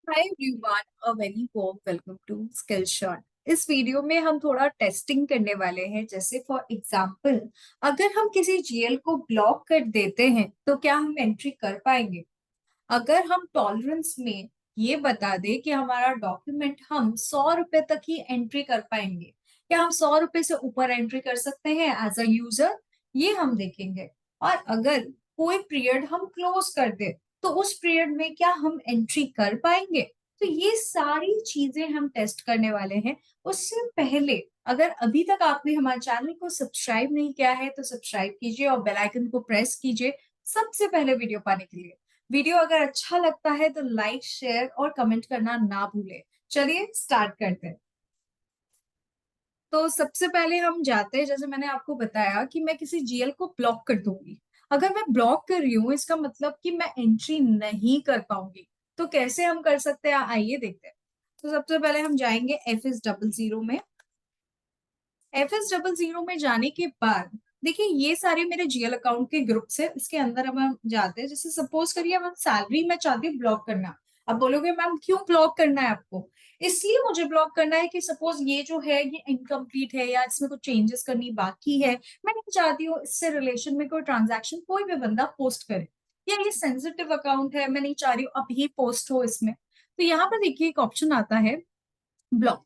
Hi everyone, a very warm welcome to Skillshot. इस video में हम थोड़ा टेस्टिंग करने वाले हैं। जैसे फॉर एग्जांपल, अगर हम किसी जीएल को ब्लॉक कर देते हैं तो क्या हम एंट्री कर पाएंगे? अगर हम टॉलरेंस में ये बता दें कि हमारा डॉक्यूमेंट हम 100 रुपए तक ही एंट्री कर पाएंगे, क्या हम 100 रुपए से ऊपर एंट्री कर सकते हैं एज अ यूजर, ये हम देखेंगे। और अगर कोई पीरियड हम क्लोज कर दे तो उस पीरियड में क्या हम एंट्री कर पाएंगे? तो ये सारी चीजें हम टेस्ट करने वाले हैं। उससे पहले, अगर अभी तक आपने हमारे चैनल को सब्सक्राइब नहीं किया है तो सब्सक्राइब कीजिए और बेल आइकन को प्रेस कीजिए सबसे पहले वीडियो पाने के लिए। वीडियो अगर अच्छा लगता है तो लाइक, शेयर और कमेंट करना ना भूलें। चलिए स्टार्ट करते हैं। तो सबसे पहले हम जाते हैं, जैसे मैंने आपको बताया कि मैं किसी जीएल को ब्लॉक कर दूंगी। अगर मैं ब्लॉक कर रही हूँ इसका मतलब कि मैं एंट्री नहीं कर पाऊंगी। तो कैसे हम कर सकते हैं, आइए देखते हैं। तो सबसे पहले हम जाएंगे FS00 में। FS00 में जाने के बाद देखिए ये सारे मेरे जीएल अकाउंट के ग्रुप्स है। इसके अंदर अब हम जाते हैं। जैसे सपोज करिए मैं सैलरी में चाहती हूँ ब्लॉक करना। अब बोलोगे मैम क्यों ब्लॉक करना है आपको? इसलिए मुझे ब्लॉक करना है कि सपोज ये जो है ये इनकम्प्लीट है या इसमें कुछ चेंजेस करनी बाकी है। मैं नहीं चाहती हूँ इससे रिलेशन में कोई ट्रांजैक्शन कोई भी बंदा पोस्ट करे, या ये सेंसिटिव अकाउंट है, मैं नहीं चाह रही हूँ अभी पोस्ट हो इसमें। तो यहाँ पर देखिए एक ऑप्शन आता है, ब्लॉक।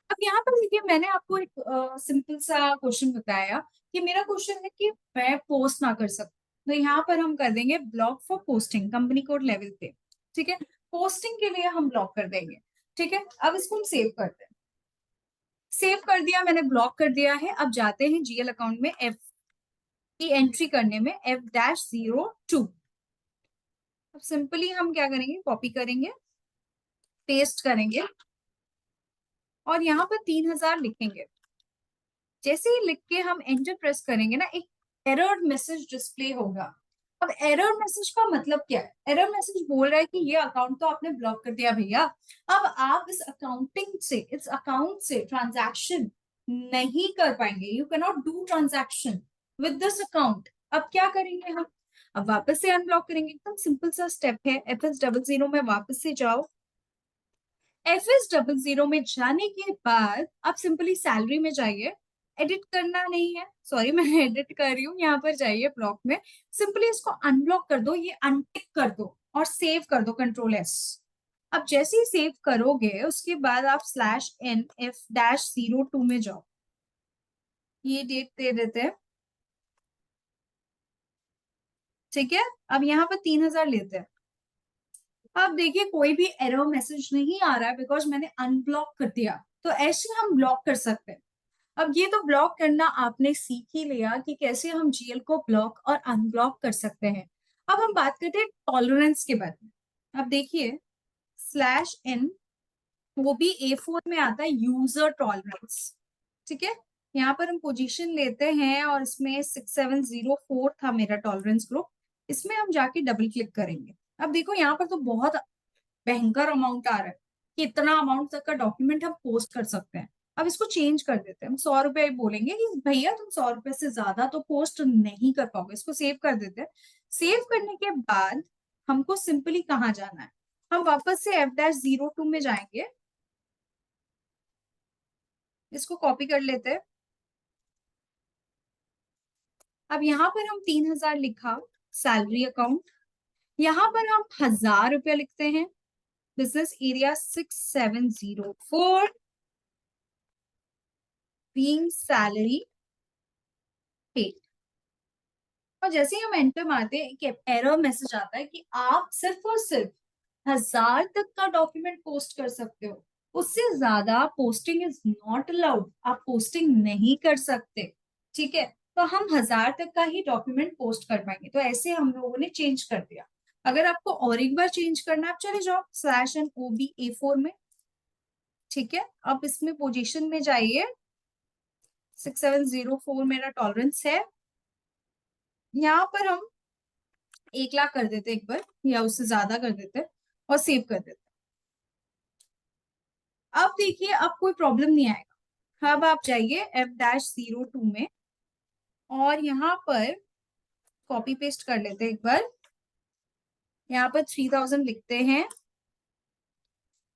अब यहाँ पर देखिए मैंने आपको एक सिंपल सा क्वेश्चन बताया कि मेरा क्वेश्चन है कि मैं पोस्ट ना कर सकूं, तो यहाँ पर हम कर देंगे block for posting company code level पे। ठीक है, पोस्टिंग के लिए हम ब्लॉक कर देंगे। ठीक है, अब इसको हम सेव करते हैं। सेव कर दिया मैंने, ब्लॉक कर दिया है। अब जाते हैं जीएल अकाउंट में, एफ की एंट्री करने में F-02। अब सिंपली हम क्या करेंगे, कॉपी करेंगे, पेस्ट करेंगे और यहाँ पर 3000 लिखेंगे। जैसे ही लिख के हम एंटर प्रेस करेंगे ना, एक एरर मैसेज डिस्प्ले होगा। अब एरर मैसेज का मतलब क्या है? एरर मैसेज बोल रहा है कि ये अकाउंट तो आपने ब्लॉक कर दिया भैया। अब आप इस अकाउंट से ट्रांजैक्शन नहीं कर पाएंगे। You can not do transaction with this account. अब क्या करेंगे हम? अब वापस से अनब्लॉक करेंगे। एकदम सिंपल सा स्टेप है। FS00 में वापस से जाओ। FS00 में जाने के बाद आप सिंपली सैलरी में जाइए। एडिट करना नहीं है, सॉरी मैं एडिट कर रही हूँ। यहाँ पर जाइए ब्लॉक में, सिंपली इसको अनब्लॉक कर दो, ये अनटिक कर दो और सेव कर दो, Ctrl+S। अब जैसे ही सेव करोगे उसके बाद आप /NF-02 में जाओ। ये डेट दे देते हैं। ठीक है, अब यहाँ पर 3000 लेते हैं। अब देखिए कोई भी एरर मैसेज नहीं आ रहा है बिकॉज मैंने अनब्लॉक कर दिया। तो ऐसे हम ब्लॉक कर सकते हैं। अब ये तो ब्लॉक करना आपने सीख ही लिया कि कैसे हम जीएल को ब्लॉक और अनब्लॉक कर सकते हैं। अब हम बात करते हैं टॉलरेंस के बारे में। अब देखिए /N, वो भी A4 में आता है, यूजर टॉलरेंस। ठीक है, यहाँ पर हम पोजीशन लेते हैं और इसमें 6704 था मेरा टॉलरेंस ग्रुप। इसमें हम जाके डबल क्लिक करेंगे। अब देखो यहाँ पर तो बहुत भयंकर अमाउंट आ रहा है कि इतना अमाउंट तक का डॉक्यूमेंट हम पोस्ट कर सकते हैं। अब इसको चेंज कर देते हैं, हम 100 रुपए बोलेंगे कि भैया तुम 100 रुपए से ज्यादा तो पोस्ट नहीं कर पाओगे। इसको सेव कर देते हैं। सेव करने के बाद हमको सिंपली कहाँ जाना है, हम वापस से F-02 में जाएंगे। इसको कॉपी कर लेते हैं। अब यहाँ पर हम 3000 लिखा, सैलरी अकाउंट। यहाँ पर हम 1000 रुपया लिखते हैं, business area 6704, being salary paid. और जैसे ही हम एंटर मारते हैं एक एरर मैसेज आता है कि आप सिर्फ और सिर्फ 1000 तक का डॉक्यूमेंट पोस्ट कर सकते हो, उससे ज्यादा पोस्टिंग इज नॉट अलाउड, आप पोस्टिंग नहीं कर सकते। ठीक है, तो हम 1000 तक का ही डॉक्यूमेंट पोस्ट कर पाएंगे। तो ऐसे हम लोगों ने चेंज कर दिया। अगर आपको और एक बार चेंज करना है आप चले जाओ /NOB-A4 में। ठीक है, अब इसमें पोजीशन में जाइए, 6704 मेरा टॉलरेंस है। यहाँ पर हम 1 लाख कर देते एक बार, या उससे ज्यादा कर देते और सेव कर देते। अब देखिए अब कोई प्रॉब्लम नहीं आएगा। अब आप जाइए F-02 में और यहाँ पर कॉपी पेस्ट कर लेते हैं एक बार। यहाँ पर 3000 लिखते हैं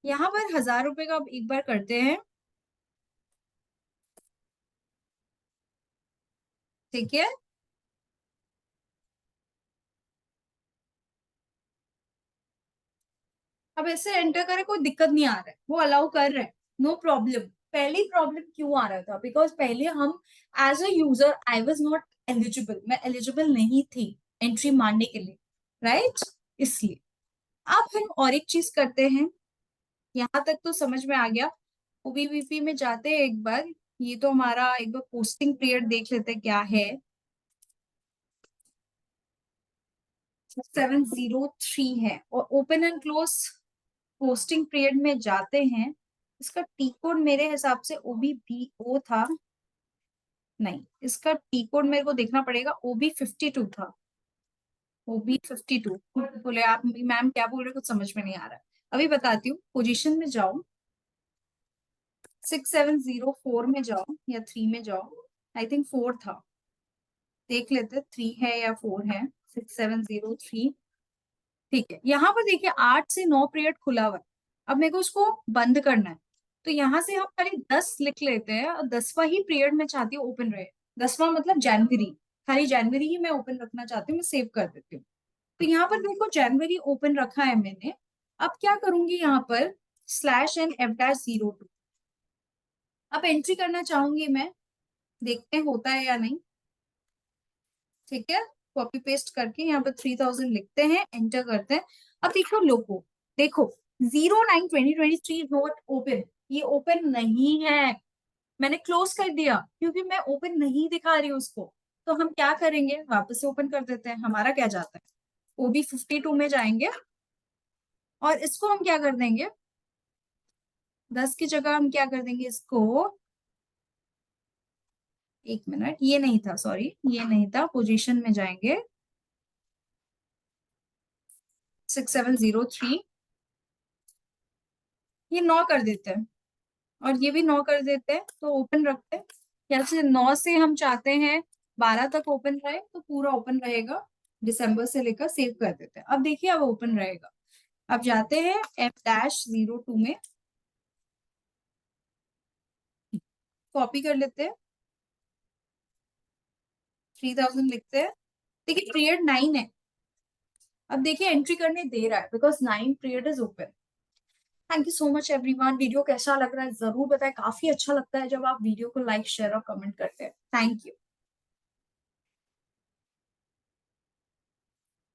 यहाँ पर 1000 रुपए का अब एक बार करते हैं, ठीक है। अब ऐसे एंटर करें, कोई दिक्कत नहीं आ रहा है, वो अलाउ कर रहे हैं, नो प्रॉब्लम। पहली प्रॉब्लम क्यों आ रहा था, बिकॉज पहले हम as a user I was not eligible, मैं एलिजिबल नहीं थी एंट्री मारने के लिए, राइट, इसलिए। अब हम और एक चीज करते हैं, यहाँ तक तो समझ में आ गया। ओबीवीपी में जाते हैं एक बार, ये तो हमारा एक बार पोस्टिंग पीरियड देख लेते हैं क्या है। 703 है, और open and close posting period में जाते हैं। इसका टी कोड मेरे हिसाब से OBBO था, नहीं, इसका टी कोड मेरे को देखना पड़ेगा, OB52 था, OB52। बोले आप मैम क्या बोल रहे, कुछ समझ में नहीं आ रहा है। अभी बताती हूँ, पोजीशन में जाओ, 6704 में जाओ या 3 में जाओ, आई थिंक 4 था, देख लेते 3 है या 4 है। 6703, ठीक है। यहाँ पर देखिए 8 से 9 पीरियड खुला हुआ है, अब मेरे को उसको बंद करना है, तो यहाँ से हम खाली 10 लिख लेते हैं, और 10वां ही पीरियड में चाहती हूँ ओपन रहे। 10वां मतलब जनवरी, खाली जनवरी ही मैं ओपन रखना चाहती हूँ, मैं सेव कर देती हूँ। तो यहाँ पर देखो जनवरी ओपन रखा है मैंने। अब क्या करूंगी यहाँ पर, /N/F-02, अब एंट्री करना चाहूंगी मैं, देखते हैं होता है या नहीं, ठीक है। कॉपी पेस्ट करके यहाँ पर 3000 लिखते हैं, एंटर करते हैं। अब देखो लोगो, देखो 09/2023 नॉट ओपन, ये ओपन नहीं है, मैंने क्लोज कर दिया क्योंकि मैं ओपन नहीं दिखा रही हूँ उसको। तो हम क्या करेंगे, वापस से ओपन कर देते हैं, हमारा क्या जाता है, OB52 में जाएंगे, और इसको हम क्या कर देंगे, 10 की जगह हम क्या कर देंगे इसको, एक मिनट, ये नहीं था, सॉरी ये नहीं था, पोजीशन में जाएंगे 6703, ये 9 कर देते हैं, और ये भी 9 कर देते हैं, तो ओपन रखते हैं। या से 9 से हम चाहते हैं 12 तक ओपन रहे, तो पूरा ओपन रहेगा, दिसंबर से लेकर, सेव कर देते हैं। अब देखिए अब ओपन रहेगा। अब जाते हैं F-02 में, कॉपी कर लेते हैं, 3000 लिखते हैं। देखिए पीरियड 9 है, अब देखिए एंट्री करने दे रहा है, because 9 period is open. Thank you so much everyone, video कैसा लग रहा है जरूर बताएं, काफी अच्छा लगता है जब आप वीडियो को लाइक शेयर और कमेंट करते हैं। Thank you.